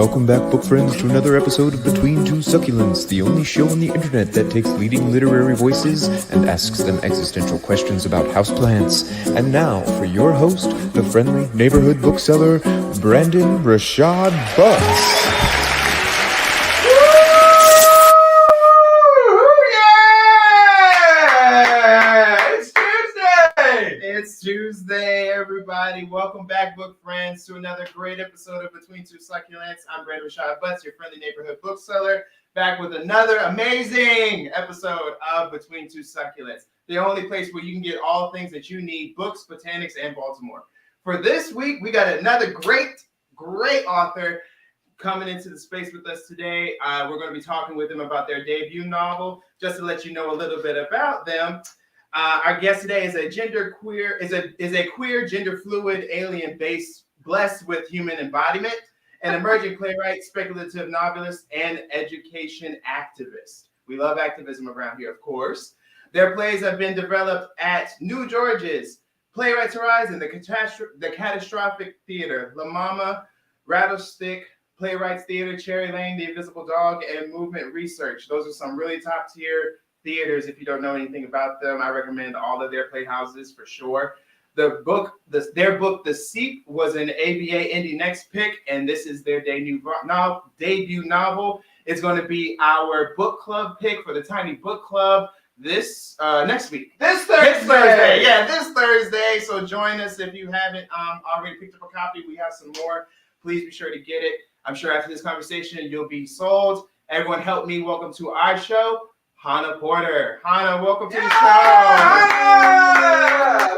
Welcome back, book friends, to another episode of Between Two Succulents, the only show on the internet that takes leading literary voices and asks them existential questions about houseplants. And now, for your host, the friendly neighborhood bookseller, Brandon Rashad Butts. It's Tuesday, everybody. Welcome back, book friends, to another great episode of Between Two Succulents. I'm Brandon Rashad Butts, your friendly neighborhood bookseller, back with another amazing episode of Between Two Succulents, the only place where you can get all things that you need, books, botanics, and Baltimore. For this week, we got another great author coming into the space with us today. We're going to be talking with them about their debut novel. Just to let you know a little bit about them, our guest today is a queer, gender fluid, alien based, blessed with human embodiment, an emerging playwright, speculative novelist, and education activist. We love activism around here, of course. Their plays have been developed at New George's, Playwrights Horizon, the Catastrophic Theater, La Mama, Rattlestick, Playwrights Theater, Cherry Lane, The Invisible Dog, and Movement Research. Those are some really top tier theaters. If you don't know anything about them, I recommend all of their playhouses for sure. Their book, The Seep, was an ABA Indie Next pick, and this is their debut novel. It's going to be our book club pick for the Tiny Book Club this next week. This Thursday. Yeah, this Thursday. So join us if you haven't already picked up a copy. We have some more. Please be sure to get it. I'm sure after this conversation, you'll be sold. Everyone help me welcome to our show, Chana Porter. Chana, welcome to the show.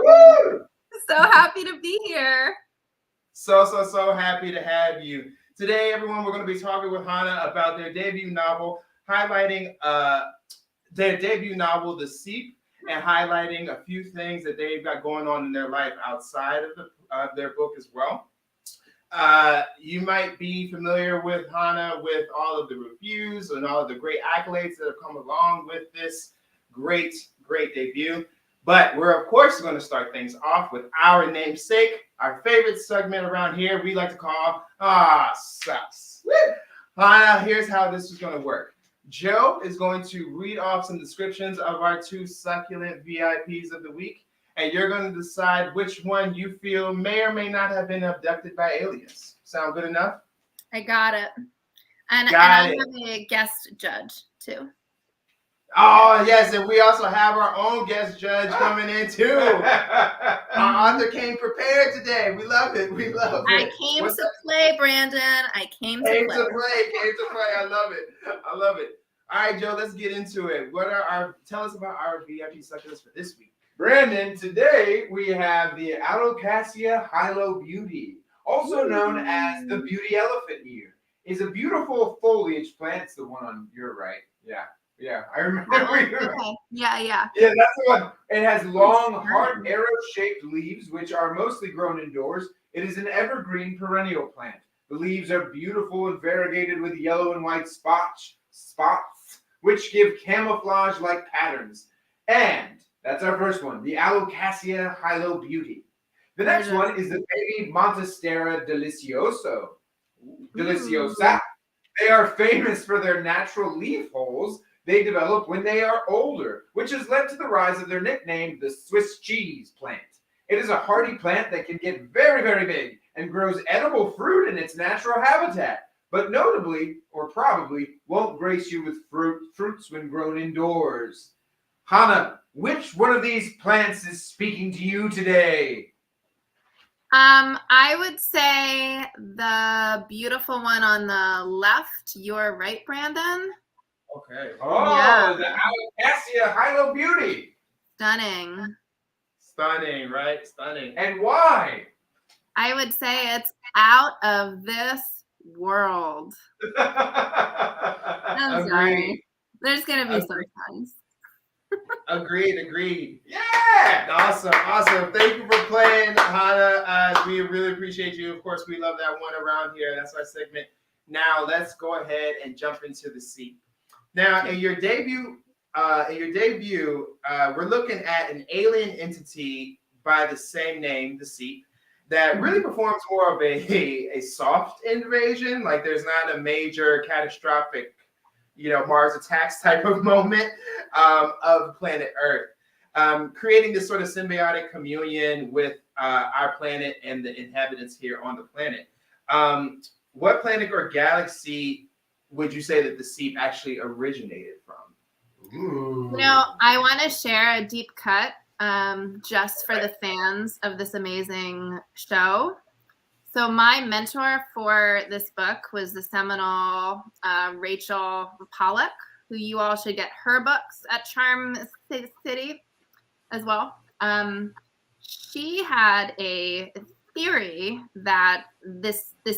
Woo! So happy to be here. So happy to have you. Today, everyone, we're going to be talking with Chana about their debut novel, highlighting The Seep, and highlighting a few things that they've got going on in their life outside of their book as well. You might be familiar with Chana with all of the reviews and all of the great accolades that have come along with this great debut. But we're, of course, going to start things off with our namesake, our favorite segment around here we like to call Sucks. Chana, here's how this is going to work. Joe is going to read off some descriptions of our two succulent VIPs of the week, and you're going to decide which one you feel may or may not have been abducted by aliens. Sound good enough? I got it. And I have a guest judge, too. Oh, yes, and we also have our own guest judge coming in, too. Our author came prepared today. We love it. I came to play, Brandon. I came to play. I love it. All right, Joe, let's get into it. Tell us about our VIP succulents for this week. Brandon, today we have the Alocasia Hylo Beauty, also known as the beauty elephant ear. It's a beautiful foliage plant. It's the one on your right. Yeah, I remember. Okay. Yeah. Yeah, that's the one. It has long, hard, arrow-shaped leaves, which are mostly grown indoors. It is an evergreen perennial plant. The leaves are beautiful and variegated with yellow and white spots, which give camouflage-like patterns. And that's our first one, the Alocasia Hylo Beauty. The next one is the baby Montestera Deliciosa. They are famous for their natural leaf holes they develop when they are older, which has led to the rise of their nickname, the Swiss cheese plant. It is a hardy plant that can get very, very big and grows edible fruit in its natural habitat, but notably, or probably, won't grace you with fruits when grown indoors. Chana, which one of these plants is speaking to you today? I would say the beautiful one on the left, your right, Brandon. Okay. Oh, yeah. The Alocasia Hylo Beauty. Stunning, right? Stunning. And why? I would say it's out of this world. I'm sorry. There's going to be some times. Agreed. Yeah. Awesome. Thank you for playing, Chana. We really appreciate you. Of course, we love that one around here. That's our segment. Now, let's go ahead and jump into the Seep. Now, in your debut, we're looking at an alien entity by the same name, the Seep, that really performs more of a soft invasion. Like there's not a major catastrophic, Mars attacks type of moment of planet Earth, creating this sort of symbiotic communion with our planet and the inhabitants here on the planet. What planet or galaxy would you say that the Seep actually originated from? Ooh. I want to share a deep cut just for the fans of this amazing show. So my mentor for this book was the seminal Rachel Pollack, who you all should get her books at Charm City as well. She had a theory that the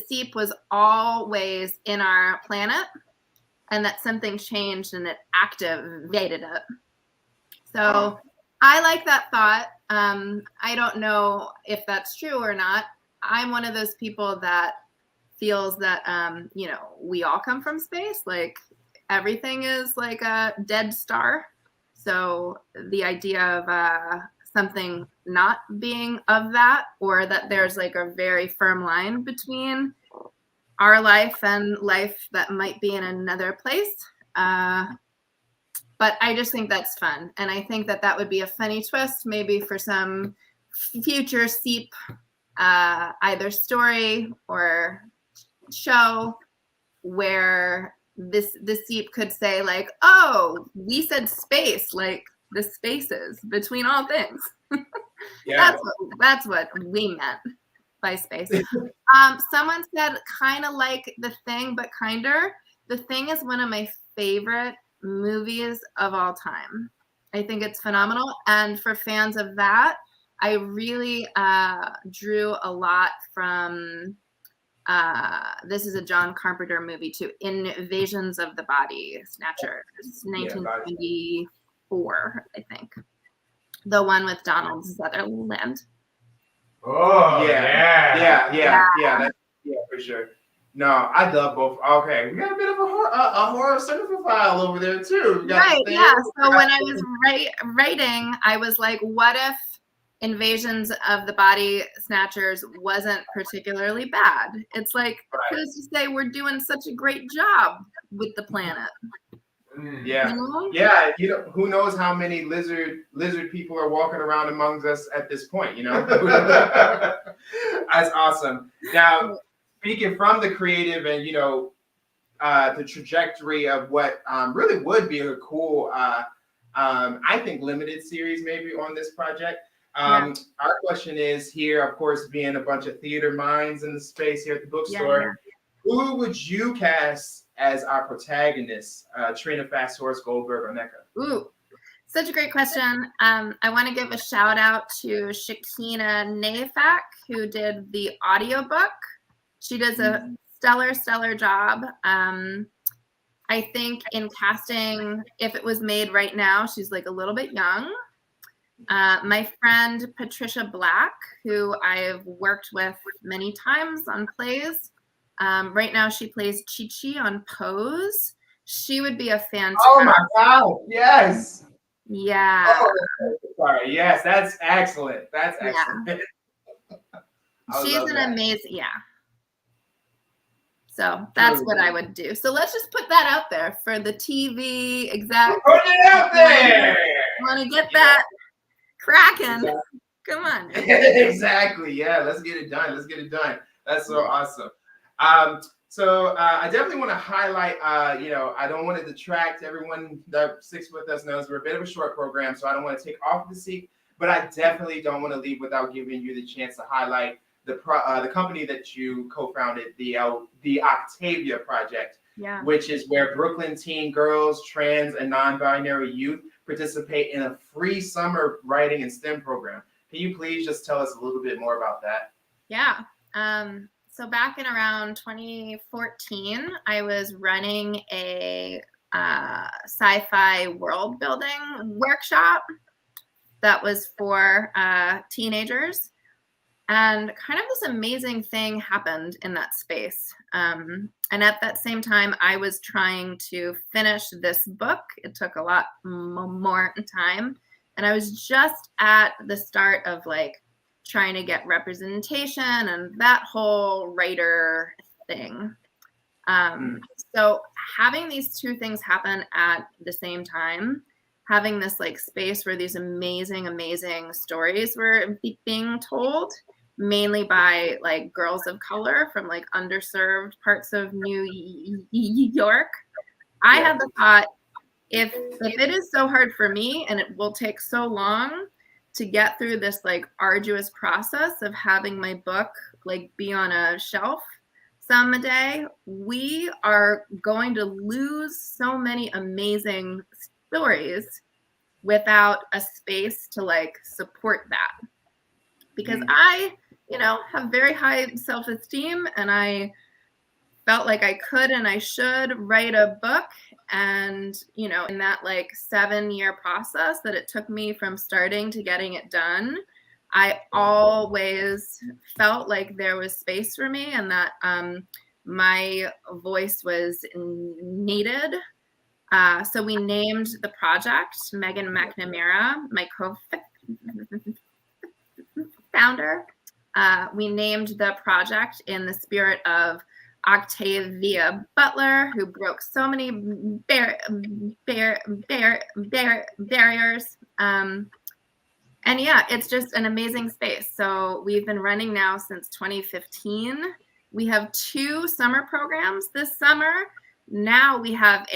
Seep was always in our planet and that something changed and it activated it. So I like that thought. I don't know if that's true or not. I'm one of those people that feels that, we all come from space. Like everything is like a dead star. So the idea of something not being of that, or that there's like a very firm line between our life and life that might be in another place. But I just think that's fun. And I think that would be a funny twist maybe for some future Seep either story or show where the Seep could say like, oh, we said space, like the spaces between all things. Yeah. That's what we meant by space. Someone said kind of like The Thing, but kinder. The Thing is one of my favorite movies of all time. I think it's phenomenal. And for fans of that, I really drew a lot from this is a John Carpenter movie too, Invasions of the Body Snatchers, 1924, I think. The one with Donald Sutherland. Oh, yeah, for sure. No, I love both. Okay, we got a bit of a horror cinephile over there too. Right, yeah. So when I was writing, I was like, what if Invasions of the Body Snatchers wasn't particularly bad? It's like, who's to say we're doing such a great job with the planet? Yeah, yeah. Who knows how many lizard people are walking around amongst us at this point? That's awesome. Now, speaking from the creative and the trajectory of what really would be a cool, I think, limited series maybe on this project. Our question is here, of course, being a bunch of theater minds in the space here at the bookstore. Who would you cast as our protagonist? Trina, Fast Horse, Goldberg, or NECA? Ooh, such a great question. I want to give a shout out to Shakina Nafak, who did the audiobook. She does a stellar job. I think in casting, if it was made right now, she's like a little bit young. My friend Patricia Black, who I've worked with many times on plays. Right now she plays Chi-Chi on Pose. She would be a fantastic. Oh my God, yes. Yeah. Oh, sorry. Yes, that's excellent. That's excellent. Yeah. She's an amazing, So that's what I would do. So let's just put that out there for the TV exec. Put it out there. Want to get that cracking? Come on. Exactly. Yeah. Let's get it done. That's so awesome. So I definitely want to highlight. I don't want to detract. Everyone that sticks with us knows we're a bit of a short program, so I don't want to take off the seat. But I definitely don't want to leave without giving you the chance to highlight the company that you co-founded, the Octavia Project, which is where Brooklyn teen girls, trans, and non-binary youth participate in a free summer writing and STEM program. Can you please just tell us a little bit more about that? Yeah. So back in around 2014, I was running a sci-fi world building workshop that was for teenagers. And kind of this amazing thing happened in that space. And at that same time, I was trying to finish this book. It took a lot more time. And I was just at the start of like trying to get representation and that whole writer thing. So having these two things happen at the same time, having this like space where these amazing, amazing stories were being told, mainly by like girls of color from like underserved parts of New York. I had the thought, if it is so hard for me and it will take so long to get through this like arduous process of having my book like be on a shelf someday, we are going to lose so many amazing stories without a space to like support that. Because I, have very high self-esteem, and I felt like I could and I should write a book. And, in that like 7-year process that it took me from starting to getting it done, I always felt like there was space for me and that my voice was needed. So we named the project, Megan McNamara, my co-founder. We named the project in the spirit of Octavia Butler, who broke so many barriers. And yeah, it's just an amazing space. So we've been running now since 2015. We have 2 summer programs this summer. Now we have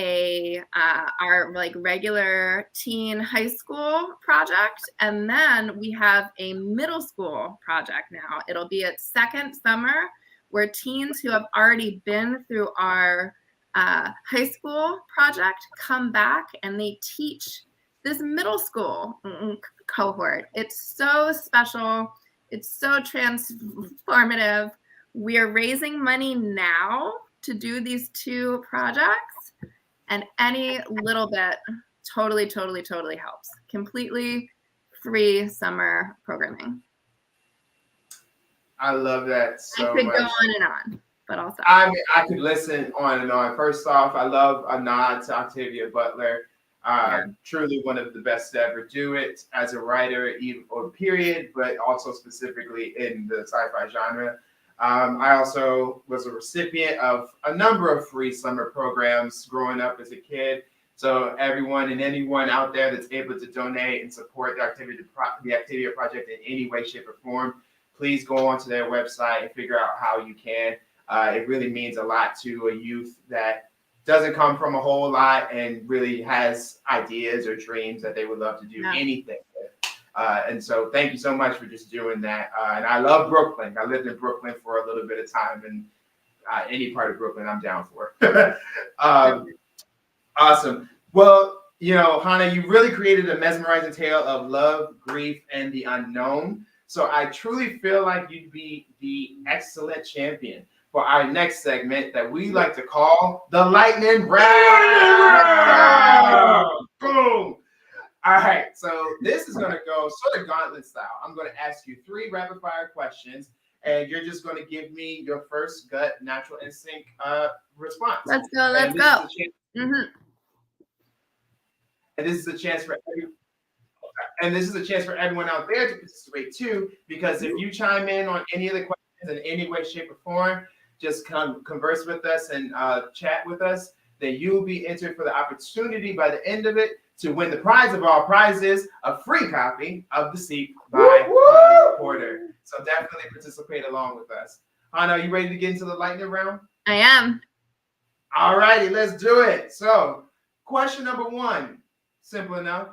our like regular teen high school project, and then we have a middle school project now. It'll be its 2nd summer, where teens who have already been through our high school project come back and they teach this middle school cohort. It's so special. It's so transformative. We're raising money now to do these 2 projects, and any little bit totally helps. Completely free summer programming. I love that so much. I could go on and on, but I'll stop. I mean, I could listen on and on. First off, I love a nod to Octavia Butler. Truly one of the best to ever do it as a writer, even or period, but also specifically in the sci-fi genre. I also was a recipient of a number of free summer programs growing up as a kid. So everyone and anyone out there that's able to donate and support the Octavia Project in any way, shape, or form, please go onto their website and figure out how you can. It really means a lot to a youth that doesn't come from a whole lot and really has ideas or dreams that they would love to do anything with. And so thank you so much for just doing that. And I love Brooklyn. I lived in Brooklyn for a little bit of time, and any part of Brooklyn I'm down for. Awesome. Well, Chana, you really created a mesmerizing tale of love, grief, and the unknown. So I truly feel like you'd be the excellent champion for our next segment that we like to call the lightning round. Boom. All right, so this is going to go sort of gauntlet style. I'm going to ask you 3 rapid fire questions, and you're just going to give me your first gut, natural instinct response. Let's go. And this is a chance for everyone out there to participate too, because if you chime in on any of the questions in any way, shape, or form, just converse with us and chat with us, then you'll be entered for the opportunity by the end of it to win the prize of all prizes, a free copy of the Seep by Chana Porter. So definitely participate along with us. Chana, are you ready to get into the lightning round? I am. All righty, let's do it. So question number 1, simple enough.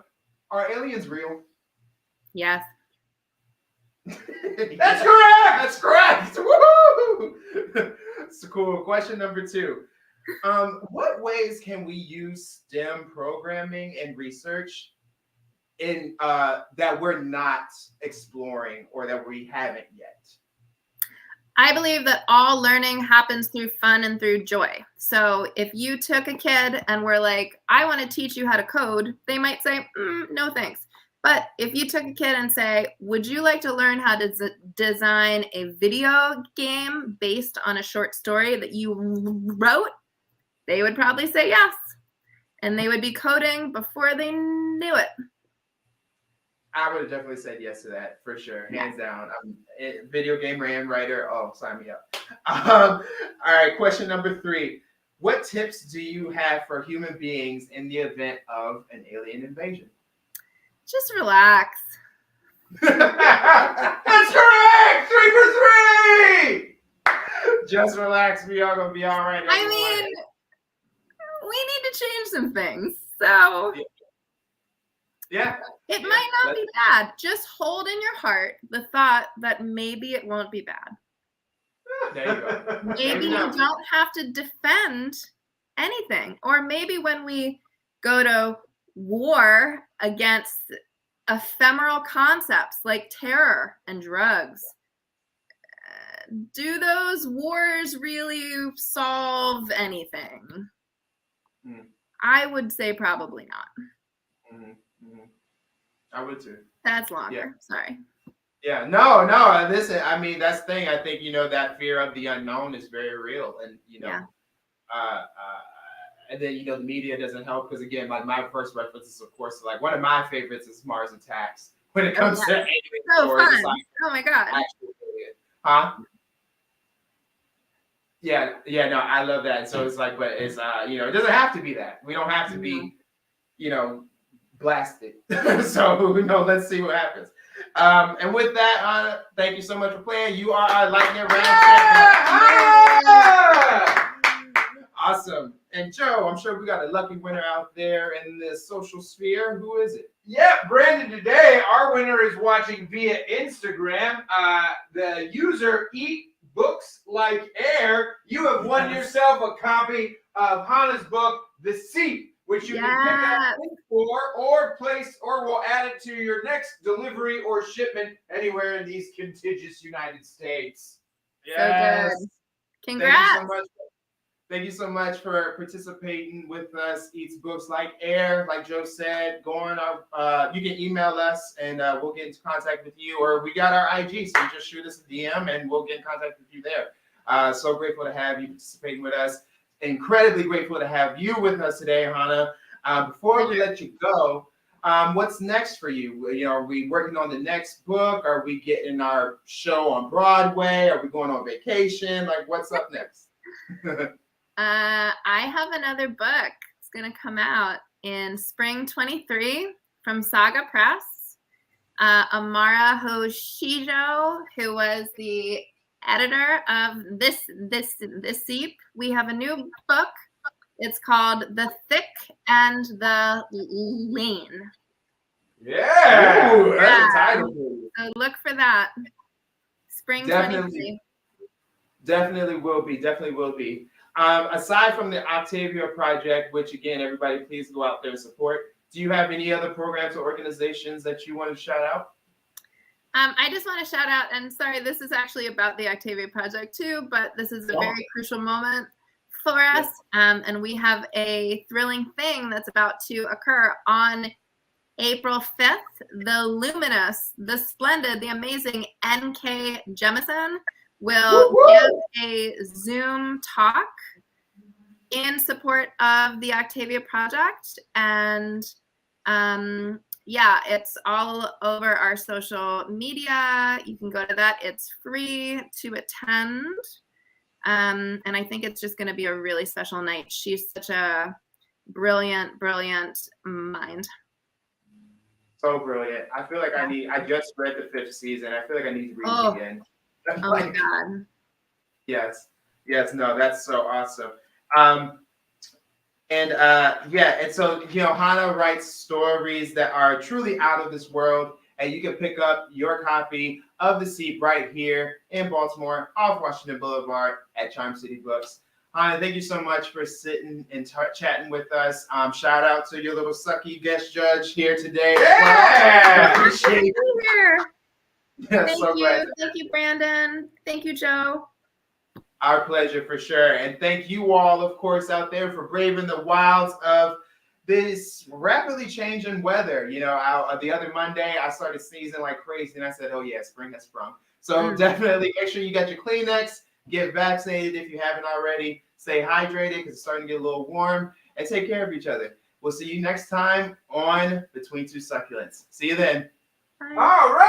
Are aliens real? Yes. That's correct. Woo-hoo! It's cool. Question number 2. What ways can we use STEM programming and research in that we're not exploring or that we haven't yet? I believe that all learning happens through fun and through joy. So if you took a kid and were like, I want to teach you how to code, they might say, no thanks. But if you took a kid and say, would you like to learn how to design a video game based on a short story that you wrote? They would probably say yes. And they would be coding before they knew it. I would have definitely said yes to that for sure, Yeah. hands down. Video game and writer. Oh, sign me up. All right, question number 3. What tips do you have for human beings in the event of an alien invasion? Just relax. That's correct. 3 for 3. Just relax. We are gonna be all right. I mean, we need to change some things. So yeah, it might not be bad. Just hold in your heart the thought that maybe it won't be bad. there you go. Maybe you don't have to defend anything. Or maybe when we go to war against ephemeral concepts like terror and drugs, do those wars really solve anything? I would say probably not. I would too. That's longer. Yeah. Sorry. Yeah, no. Listen, I mean, that's the thing. I think, that fear of the unknown is very real. And, and then, the media doesn't help because, again, like my first reference is, of course, like one of my favorites is Mars Attacks. When it comes to alien stories, fun. it's like, Oh my God. actual alien. Huh? Yeah, no, I love that. So it's like, but it's, it doesn't have to be that. We don't have to be, blasted. So, let's see what happens. And with that, thank you so much for playing. You are our lightning round champion. Awesome. And Joe, I'm sure we got a lucky winner out there in the social sphere. Who is it? Yeah, Brandon, today our winner is watching via Instagram. The user Eat Books Like Air. You have won yourself a copy of Hannah's book, The Seep, which you can pick up for or place, or we'll add it to your next delivery or shipment anywhere in these contiguous United States. Yes. So congrats. Thank you so much for participating with us. Eats Books Like Air, like Joe said. Go on our, you can email us and we'll get into contact with you. Or we got our IG, so just shoot us a DM and we'll get in contact with you there. So grateful to have you participating with us. Incredibly grateful to have you with us today, Hannah. Before we let you go, what's next for you? Are we working on the next book? Are we getting our show on Broadway? Are we going on vacation? Like, what's up next? I have another book. It's going to come out in spring 23 from Saga Press. Amara Hoshijo, who was the editor of this Seep. We have a new book. It's called The Thick and the Lean. Yeah. Ooh, that's a title. So look for that. Spring 23. Definitely will be. Aside from the Octavia Project, which again, everybody please go out there and support. Do you have any other programs or organizations that you want to shout out? I just want to shout out, and sorry, this is actually about the Octavia Project too, but this is a very crucial moment for us. And we have a thrilling thing that's about to occur on April 5th. The luminous, the splendid, the amazing N.K. Jemisin will give a Zoom talk in support of the Octavia Project. And it's all over our social media. You can go to that. It's free to attend. And I think it's just going to be a really special night. She's such a brilliant mind. So brilliant. I feel like I just read the 5th season. I feel like I need to read it again. Oh my God. Yes. No, that's so awesome. And so, Hannah writes stories that are truly out of this world, and you can pick up your copy of The Seep right here in Baltimore off Washington Boulevard at Charm City Books. Hannah, thank you so much for sitting and chatting with us. Shout out to your little sucky guest judge here today. Yeah! Appreciate you here. Yeah, Thank so you. glad. Thank you, Brandon. Thank you, Joe. Our pleasure for sure. And thank you all, of course, out there for braving the wilds of this rapidly changing weather. The other Monday, I started sneezing like crazy, and I said, oh, yeah, spring has sprung. So definitely make sure you got your Kleenex, get vaccinated if you haven't already, stay hydrated because it's starting to get a little warm, and take care of each other. We'll see you next time on Between Two Succulents. See you then. All right.